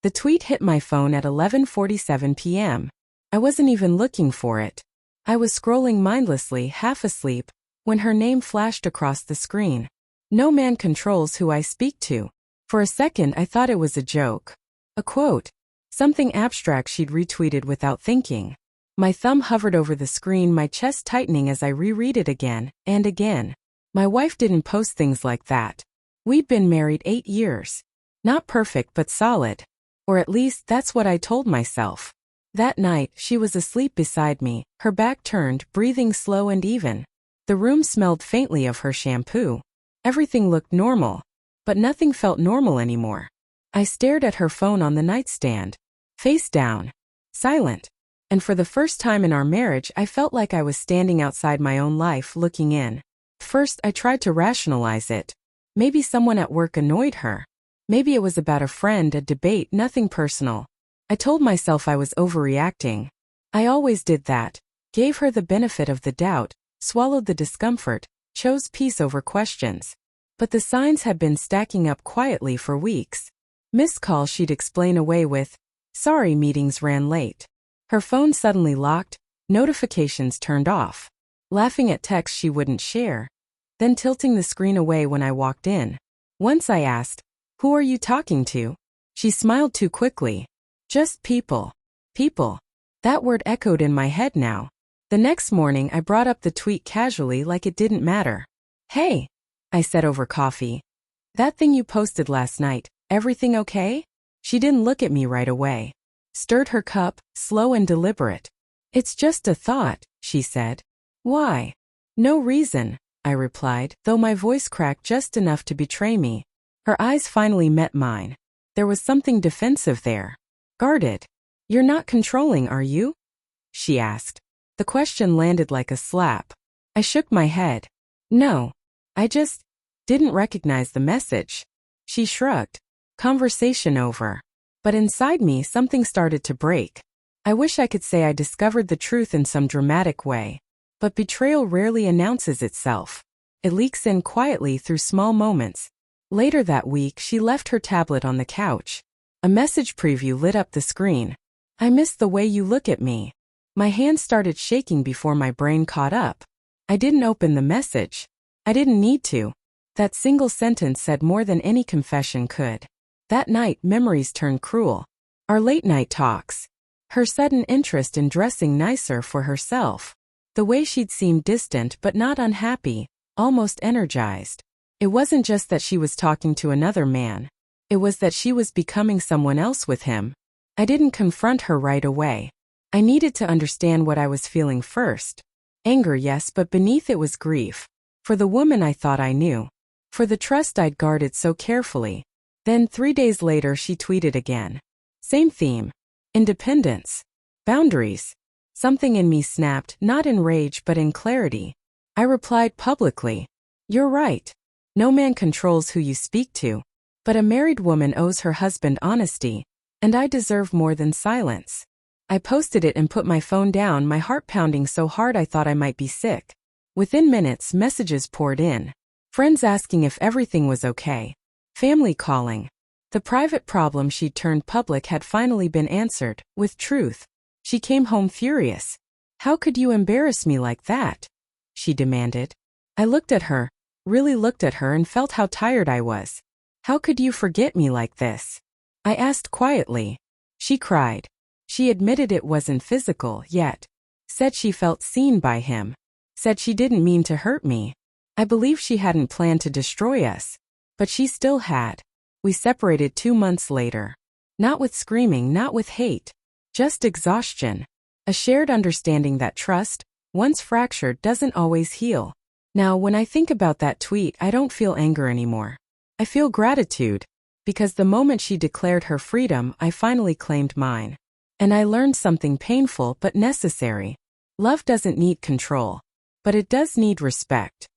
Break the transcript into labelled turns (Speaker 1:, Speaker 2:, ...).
Speaker 1: The tweet hit my phone at 11:47 p.m. I wasn't even looking for it. I was scrolling mindlessly, half asleep, when her name flashed across the screen. No man controls who I speak to. For a second I thought it was a joke. A quote. Something abstract she'd retweeted without thinking. My thumb hovered over the screen, my chest tightening as I reread it again and again. My wife didn't post things like that. We'd been married 8 years. Not perfect but solid. Or at least that's what I told myself. That night, she was asleep beside me, her back turned, breathing slow and even. The room smelled faintly of her shampoo. Everything looked normal. But nothing felt normal anymore. I stared at her phone on the nightstand. Face down. Silent. And for the first time in our marriage, I felt like I was standing outside my own life, looking in. First, I tried to rationalize it. Maybe someone at work annoyed her. Maybe it was about a friend, a debate, nothing personal. I told myself I was overreacting. I always did that. Gave her the benefit of the doubt, swallowed the discomfort, chose peace over questions. But the signs had been stacking up quietly for weeks. Missed calls she'd explain away with, "Sorry, meetings ran late." Her phone suddenly locked, notifications turned off. Laughing at texts she wouldn't share. Then tilting the screen away when I walked in. Once I asked, "Who are you talking to?" She smiled too quickly. "Just people." People. That word echoed in my head now. The next morning I brought up the tweet casually like it didn't matter. "Hey," I said over coffee. "That thing you posted last night, everything okay?" She didn't look at me right away. Stirred her cup, slow and deliberate. "It's just a thought," she said. "Why?" "No reason," I replied, though my voice cracked just enough to betray me. Her eyes finally met mine. There was something defensive there. Guarded. "You're not controlling, are you?" she asked. The question landed like a slap. I shook my head. "No. I just didn't recognize the message." She shrugged. Conversation over. But inside me something started to break. I wish I could say I discovered the truth in some dramatic way. But betrayal rarely announces itself. It leaks in quietly through small moments. Later that week, she left her tablet on the couch. A message preview lit up the screen. "I miss the way you look at me." My hand started shaking before my brain caught up. I didn't open the message. I didn't need to. That single sentence said more than any confession could. That night, memories turned cruel. Our late-night talks. Her sudden interest in dressing nicer for herself. The way she'd seemed distant but not unhappy, almost energized. It wasn't just that she was talking to another man. It was that she was becoming someone else with him. I didn't confront her right away. I needed to understand what I was feeling first. Anger, yes, but beneath it was grief. For the woman I thought I knew. For the trust I'd guarded so carefully. Then 3 days later she tweeted again. Same theme. Independence. Boundaries. Something in me snapped, not in rage but in clarity. I replied publicly. "You're right. No man controls who you speak to. But a married woman owes her husband honesty, and I deserve more than silence." I posted it and put my phone down, my heart pounding so hard I thought I might be sick. Within minutes, messages poured in. Friends asking if everything was okay. Family calling. The private problem she'd turned public had finally been answered, with truth. She came home furious. "How could you embarrass me like that?" she demanded. I looked at her, really looked at her, and felt how tired I was. "How could you forget me like this?" I asked quietly. She cried. She admitted it wasn't physical yet. Said she felt seen by him. Said she didn't mean to hurt me. I believe she hadn't planned to destroy us. But she still had. We separated 2 months later. Not with screaming, not with hate. Just exhaustion. A shared understanding that trust, once fractured, doesn't always heal. Now, when I think about that tweet, I don't feel anger anymore. I feel gratitude. Because the moment she declared her freedom, I finally claimed mine. And I learned something painful but necessary. Love doesn't need control. But it does need respect.